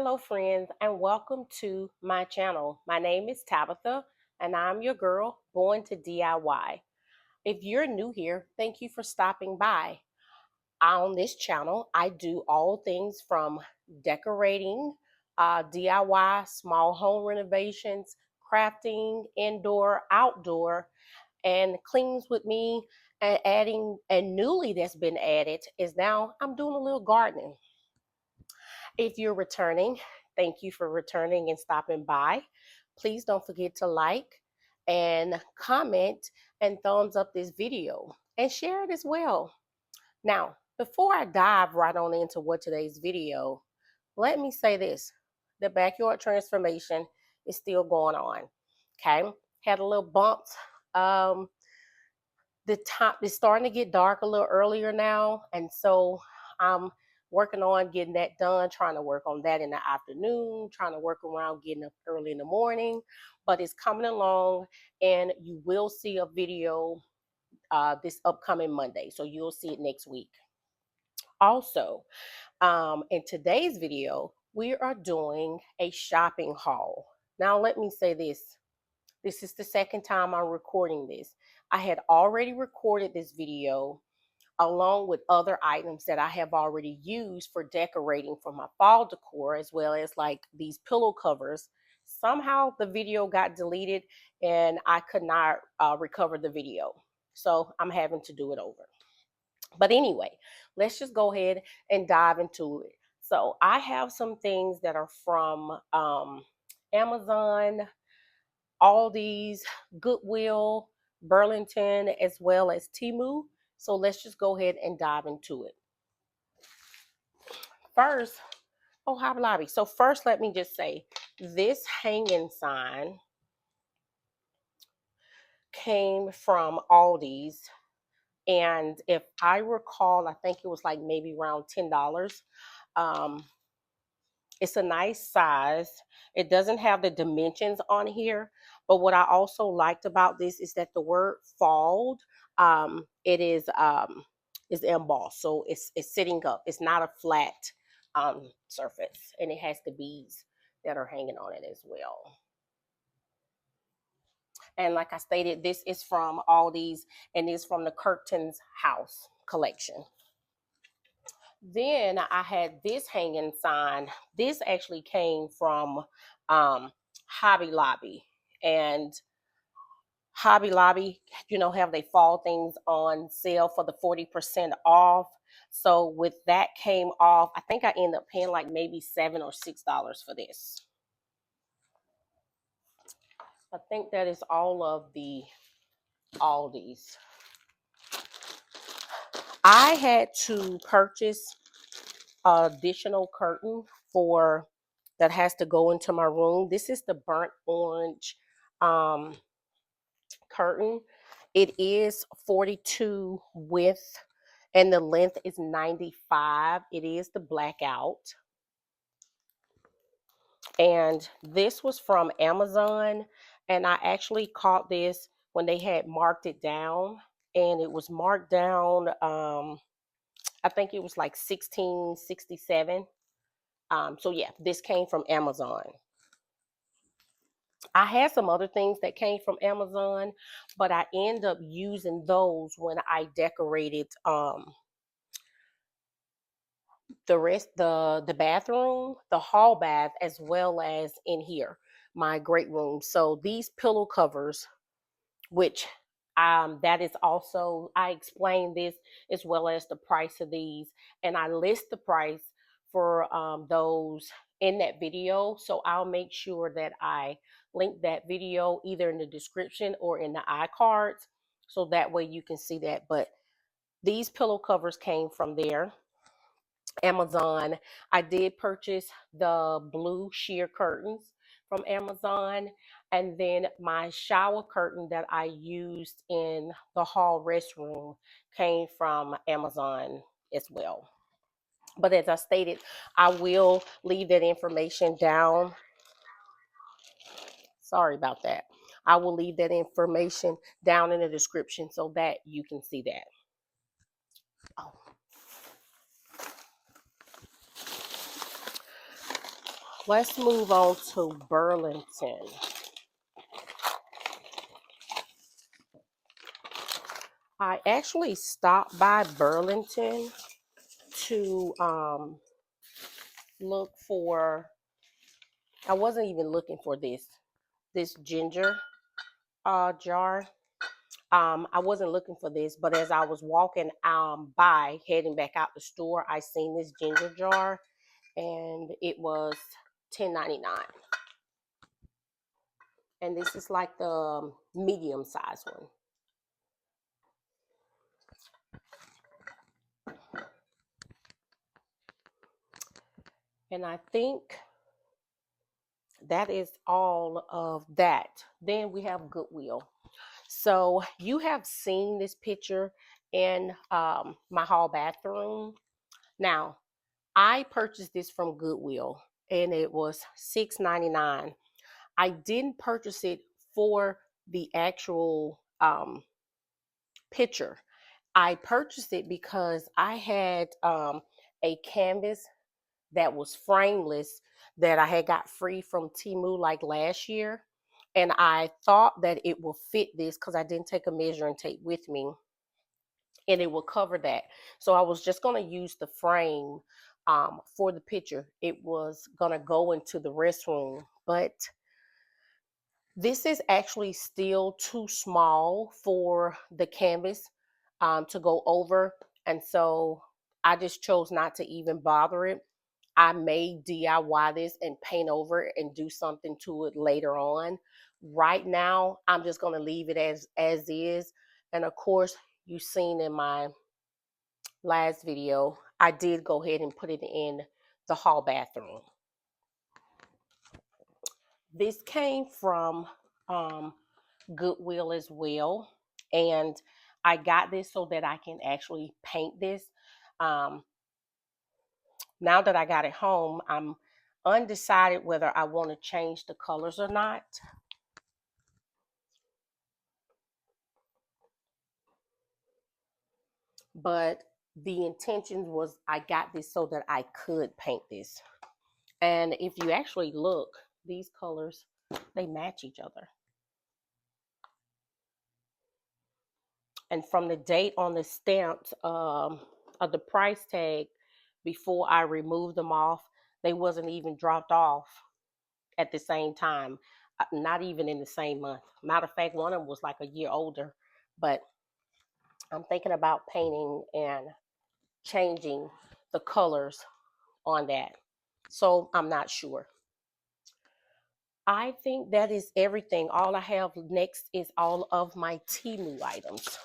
Hello, friends, and welcome to my channel. My name is Tabitha, and I'm your girl born to DIY. If you're new here, thank you for stopping by. On this channel, I do all things from decorating, DIY, small home renovations, crafting, indoor, outdoor, and cleans with me. And adding, and newly that's been added is now I'm doing a little gardening. If you're returning, thank you for returning and stopping by. Please don't forget to like and comment and thumbs up this video and share it as well. Now, before I dive right on into what today's video, let me say this. The backyard transformation is still going on. Okay. Had a little bumps. Um, the time is starting to get dark a little earlier now, and so I'm working on getting that done, trying to work on that in the afternoon, trying to work around getting up early in the morning, but it's coming along, and you will see a video this upcoming Monday, so you'll see it next week. Also, in today's video we are doing a shopping haul. Now let me say this is the second time I'm recording this. I had already recorded this video along with other items that I have already used for decorating for my fall decor, as well as like these pillow covers. Somehow the video got deleted and I could not recover the video. So I'm having to do it over. But anyway, let's just go ahead and dive into it. So I have some things that are from Amazon, Aldi's, Goodwill, Burlington, as well as Temu. So let's just go ahead and dive into it. First, Hobby Lobby. So first, let me just say this hanging sign came from Aldi's. And if I recall, I think it was like maybe around $10. Um, It's a nice size. It doesn't have the dimensions on here, but what I also liked about this is that the word "fold" it is embossed, so it's sitting up. It's not a flat surface, and it has the beads that are hanging on it as well. And like I stated, this is from Aldi's and is from the Curtains House collection. Then I had this hanging sign. This actually came from Hobby Lobby. And Hobby Lobby, have they fall things on sale for the 40% off. So with that came off, I think I ended up paying like maybe $7 or $6 for this. I think that is all of the Aldi's. I had to purchase additional curtain for that has to go into my room. This is the burnt orange curtain. It is 42 width and the length is 95. It is the blackout. And this was from Amazon, and I actually caught this when they had marked it down, and it was marked down I think it was like 1667. So yeah, this came from Amazon. I had some other things that came from Amazon, but I end up using those when I decorated the bathroom, the hall bath, as well as in here, my great room. So these pillow covers, which that is also, I explain this as well as the price of these, and I list the price for those in that video. So I'll make sure that I link that video either in the description or in the iCards, so that way you can see that. But these pillow covers came from there, Amazon. I did purchase the blue sheer curtains from Amazon, and then my shower curtain that I used in the hall restroom came from Amazon as well. But as I stated, I will leave that information down. Sorry about that. I will leave that information down in the description so that you can see that. Oh. Let's move on to Burlington. I actually stopped by Burlington to look for, I wasn't even looking for this ginger jar. I wasn't looking for this, but as I was walking by, heading back out the store, I seen this ginger jar, and it was $10.99. And this is like the medium size one. And I think that is all of that. Then we have Goodwill. So you have seen this picture in my hall bathroom. Now, I purchased this from Goodwill and it was $6.99. I didn't purchase it for the actual picture. I purchased it because I had a canvas that was frameless that I had got free from Temu like last year. And I thought that it will fit this because I didn't take a measuring tape with me and it will cover that. So I was just going to use the frame for the picture. It was going to go into the restroom, but this is actually still too small for the canvas to go over. And so I just chose not to even bother it. I may DIY this and paint over it and do something to it later on. Right now, I'm just going to leave it as is. And of course, you've seen in my last video, I did go ahead and put it in the hall bathroom. This came from Goodwill as well. And I got this so that I can actually paint this. Um, now that I got it home, I'm undecided whether I want to change the colors or not. But the intention was I got this so that I could paint this. And if you actually look, these colors, they match each other. And from the date on the stamps of the price tag, before I removed them off, they wasn't even dropped off at the same time, not even in the same month. Matter of fact, one of them was like a year older, but I'm thinking about painting and changing the colors on that. So I'm not sure. I think that is everything. All I have next is all of my Temu items.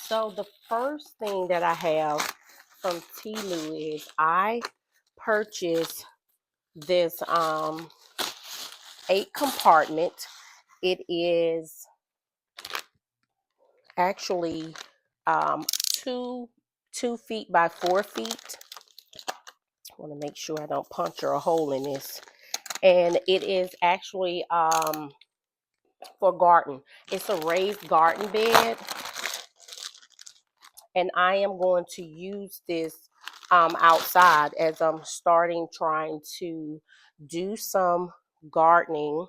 So the first thing that I have from Temu is I purchased this 8 compartment. It is actually um, two 2 feet by 4 feet. I want to make sure I don't puncture a hole in this. And it is actually for garden. It's a raised garden bed. And I am going to use this outside as I'm starting trying to do some gardening,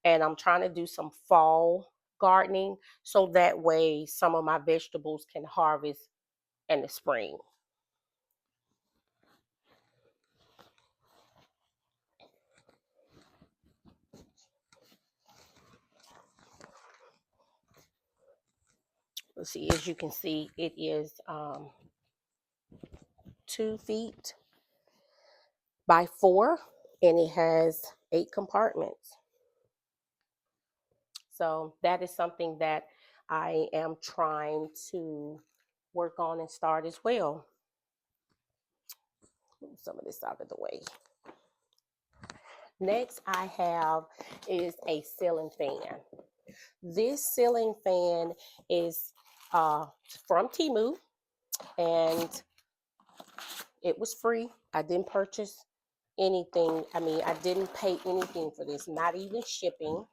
and I'm trying to do some fall gardening so that way some of my vegetables can harvest in the spring. Let's see, as you can see, it is 2 feet by 4, and it has 8 compartments. So that is something that I am trying to work on and start as well. Move some of this out of the way. Next I have is a ceiling fan. This ceiling fan is from Temu, and it was free. I didn't purchase anything. I mean, I didn't pay anything for this, not even shipping.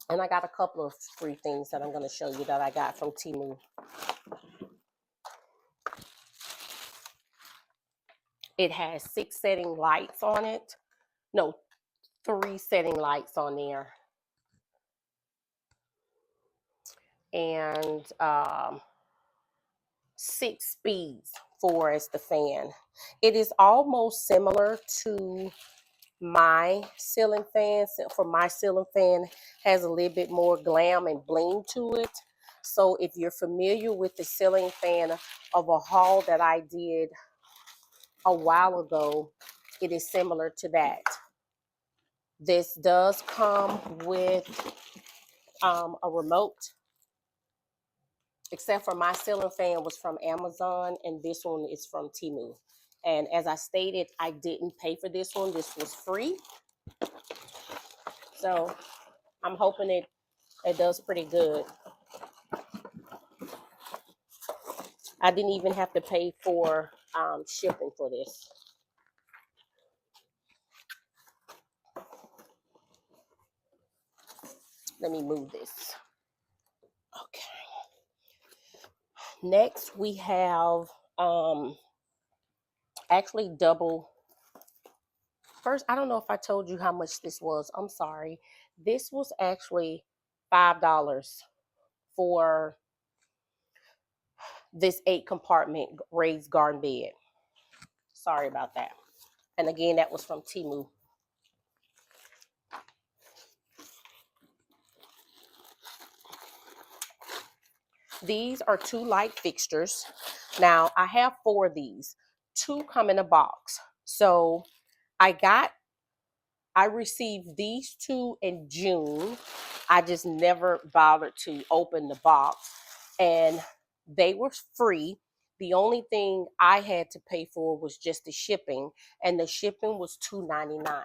And I got a couple of free things that I'm going to show you that I got from Temu. It has 6 setting lights on it. No, 3 setting lights on there. And 6 speeds for as the fan. It is almost similar to my ceiling fan. For my ceiling fan has a little bit more glam and bling to it. So if you're familiar with the ceiling fan of a haul that I did a while ago, it is similar to that. This does come with a remote, except for my ceiling fan was from Amazon and this one is from Temu. And as I stated, I didn't pay for this one. This was free. So I'm hoping it does pretty good. I didn't even have to pay for shipping for this. Let me move this. Okay. Next we have actually double. First, I don't know if I told you how much this was. I'm sorry. This was actually $5 for this 8 compartment raised garden bed. Sorry about that. And again, that was from Temu. These are 2 light fixtures. Now, I have 4 of these. 2 come in a box. So I received these 2 in June. I just never bothered to open the box. And they were free. The only thing I had to pay for was just the shipping. And the shipping was $2.99.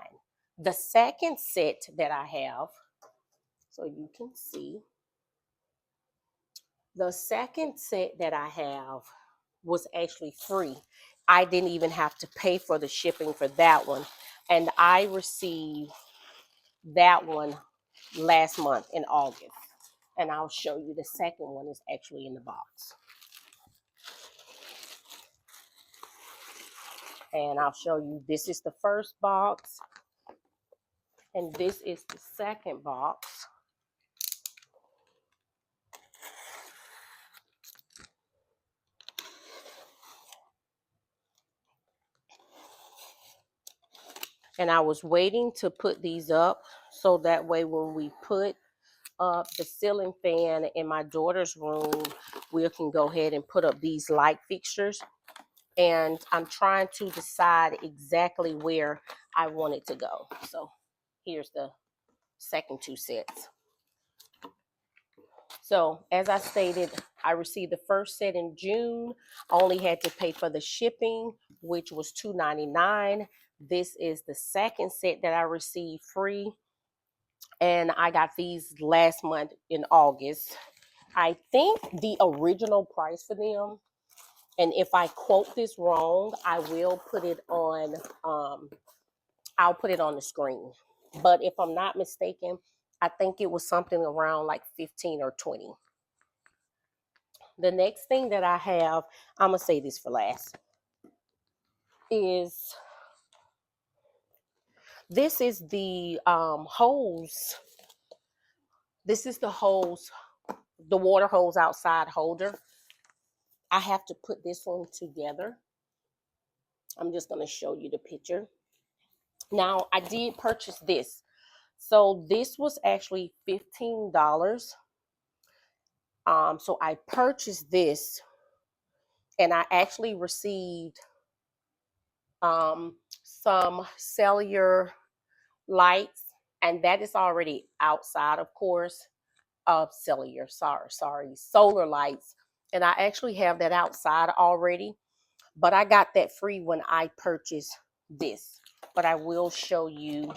The second set that I have, so you can see, the second set that I have was actually free. I didn't even have to pay for the shipping for that one. And I received that one last month in August. And I'll show you the second one is actually in the box. And I'll show you, this is the first box. And this is the second box. And I was waiting to put these up so that way when we put up the ceiling fan in my daughter's room, we can go ahead and put up these light fixtures. And I'm trying to decide exactly where I want it to go. So here's the second 2 sets. So as I stated, I received the first set in June. I only had to pay for the shipping, which was $2.99. This is the second set that I received free. And I got these last month in August. I think the original price for them, and if I quote this wrong, I will put it on, I'll put it on the screen. But if I'm not mistaken, I think it was something around like 15 or 20. The next thing that I have, I'm going to say this for last, is this is the hose. This is the hose, the water hose outside holder. I have to put this one together. I'm just going to show you the picture. Now, I did purchase this. So this was actually $15. So I purchased this and I actually received some cellular lights, and that is already outside, of course, of cellular, solar lights. And I actually have that outside already, but I got that free when I purchased this. But I will show you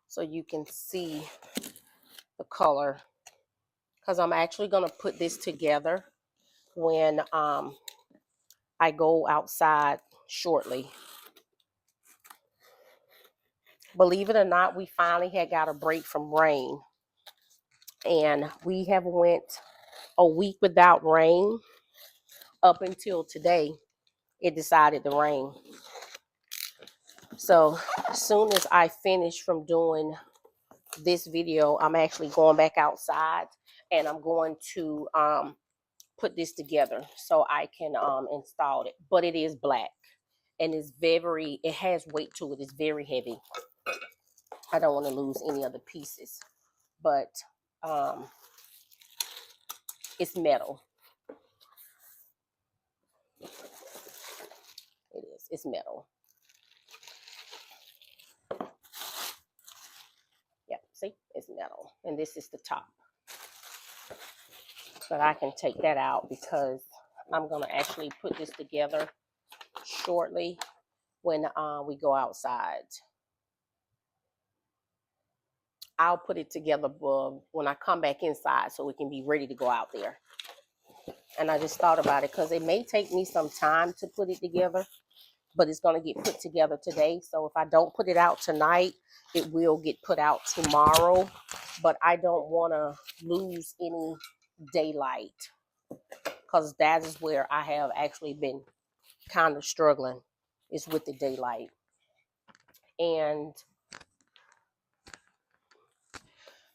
so you can see the color, because I'm actually going to put this together when I go outside shortly. Believe it or not, we finally had got a break from rain, and we have went a week without rain up until today. it decided to rain. So as soon as I finish from doing this video, I'm actually going back outside and I'm going to put this together so I can install it. But it is black and it has weight to it. It's very heavy. I don't want to lose any of the pieces, but it's metal. It is. It's metal. Yeah, see, it's metal. And this is the top. But I can take that out because I'm going to actually put this together shortly when we go outside. I'll put it together when I come back inside so it can be ready to go out there. And I just thought about it because it may take me some time to put it together, but it's going to get put together today. So if I don't put it out tonight, it will get put out tomorrow. But I don't want to lose any daylight because that is where I have actually been kind of struggling, is with the daylight. And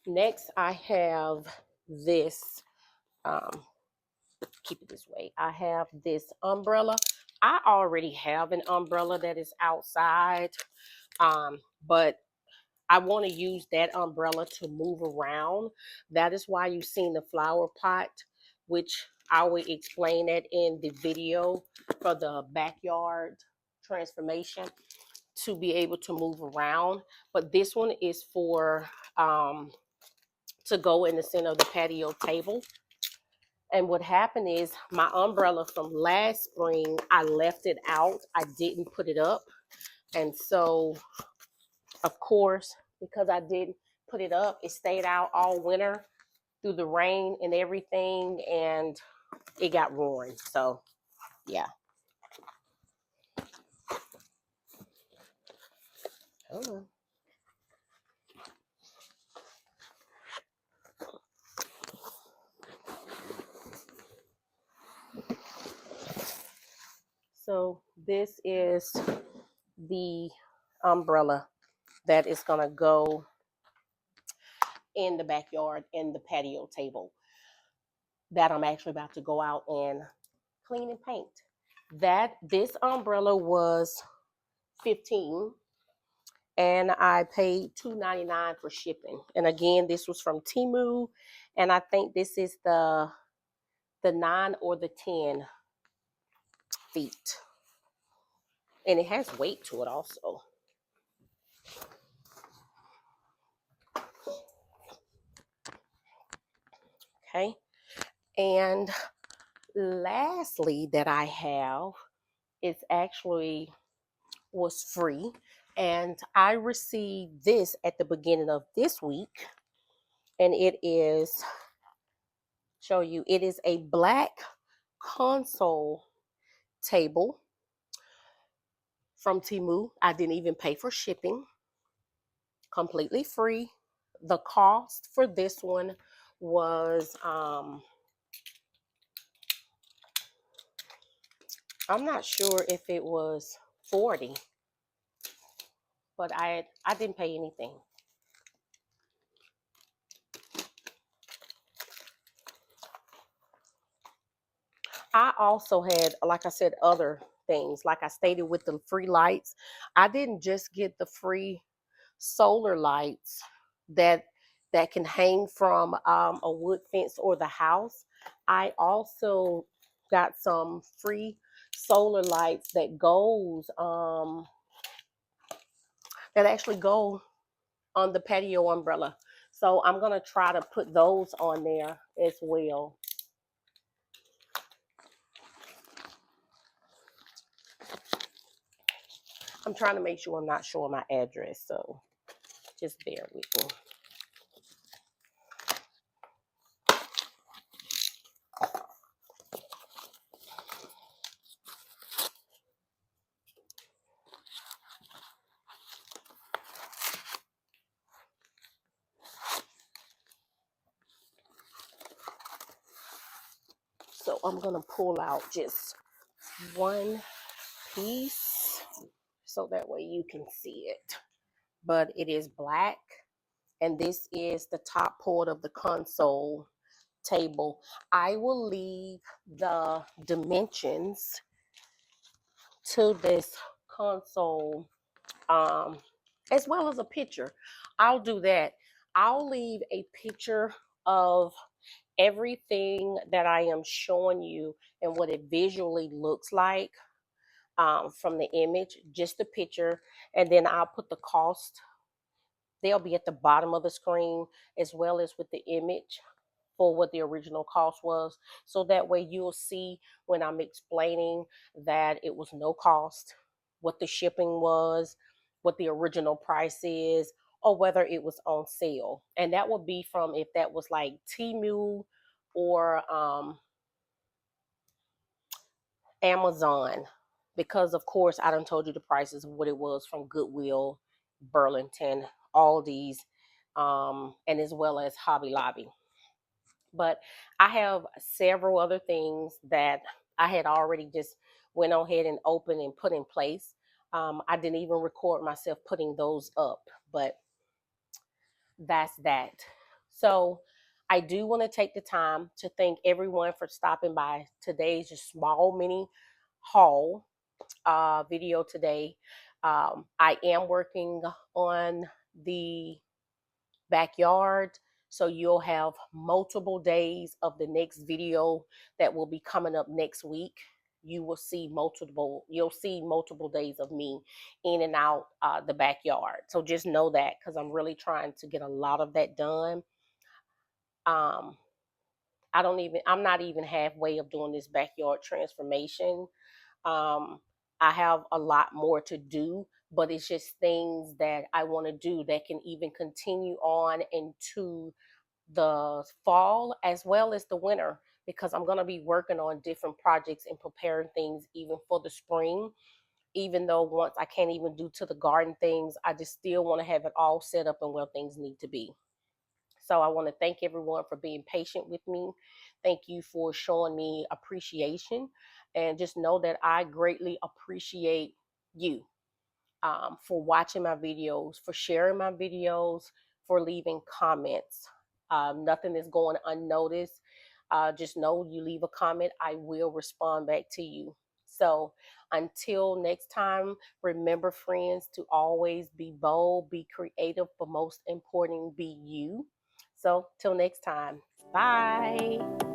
next I have this, keep it this way. I have this umbrella. I already have an umbrella that is outside, but I want to use that umbrella to move around. That is why you've seen the flower pot, which I will explain that in the video for the backyard transformation, to be able to move around. But this one is for to go in the center of the patio table. And what happened is my umbrella from last spring, I left it out. I didn't put it up. And so, of course, because I didn't put it up, it stayed out all winter through the rain and everything, and it got ruined. So, yeah. Oh. So this is the umbrella that is going to go in the backyard in the patio table that I'm actually about to go out and clean and paint. This umbrella was $15 and I paid $2.99 for shipping. And again, this was from Temu, and I think this is the 9 or the 10 feet. And it has weight to it also. Okay. And lastly that I have is actually was free, and I received this at the beginning of this week, and it is show you it is a black console table from Temu. I didn't even pay for shipping, completely free. The cost for this one was I'm not sure if it was 40, but I didn't pay anything. I also had, like I said, other things. Like I stated with the free lights, I didn't just get the free solar lights that can hang from a wood fence or the house. I also got some free solar lights that actually go on the patio umbrella. So I'm gonna try to put those on there as well. I'm trying to make sure I'm not showing my address, so just bear with me. So I'm gonna pull out just one piece so that way you can see it. But it is black, and this is the top part of the console table. I will leave the dimensions to this console, um, as well as a picture. I'll do that. I'll leave a picture of everything that I am showing you and what it visually looks like, from the image, just the picture, and then I'll put the cost. They'll be at the bottom of the screen as well as with the image for what the original cost was. So that way you'll see when I'm explaining that it was no cost, what the shipping was, what the original price is, or whether it was on sale. And that would be from, if that was like Temu or Amazon, because of course I done told you the prices of what it was from Goodwill, Burlington, Aldi's, and as well as Hobby Lobby. But I have several other things that I had already just went ahead and opened and put in place. I didn't even record myself putting those up, but that's that. So I do want to take the time to thank everyone for stopping by today's just small mini haul video today. I am working on the backyard, so you'll have multiple days of the next video that will be coming up next week. You'll see multiple days of me in and out the backyard. So just know that, because I'm really trying to get a lot of that done. um I'm not even halfway of doing this backyard transformation. um, I have a lot more to do, but it's just things that I want to do that can even continue on into the fall as well as the winter, because I'm going to be working on different projects and preparing things even for the spring. Even though once I can't even do to the garden things, I just still want to have it all set up and where things need to be. So I want to thank everyone for being patient with me. Thank you for showing me appreciation. And just know that I greatly appreciate you, for watching my videos, for sharing my videos, for leaving comments. Nothing is going unnoticed. Just know you leave a comment, I will respond back to you. So until next time, remember, friends, to always be bold, be creative, but most important, be you. So till next time, bye.